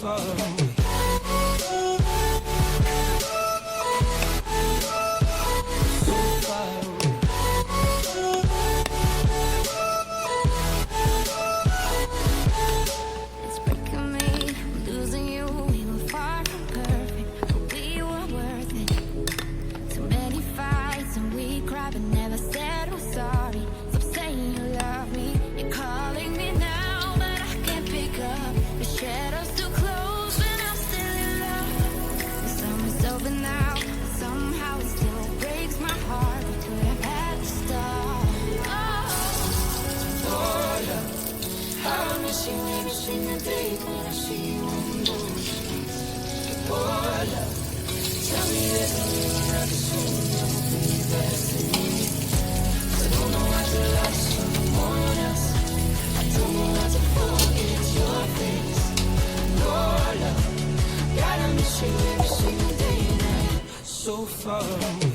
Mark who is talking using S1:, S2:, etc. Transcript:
S1: far away. So far away.
S2: It's breaking me, losing you. We were far from perfect, but we were worth it. Too many fights and we cried, but never said we're sorry. Stop saying you love me. You're calling me now, but I can't pick up. The shadows too close when I'm still in love. The summer's over now, but somehow it still breaks my heart. We could have had the start.
S1: Oh, love, I miss you every single day when I see you on those streets. Oh, love, tell me there's no reason I can see you be best in me. I don't know how to love someone else. I don't know how to forget your face. Oh, love, gotta miss you every single day now. So far away.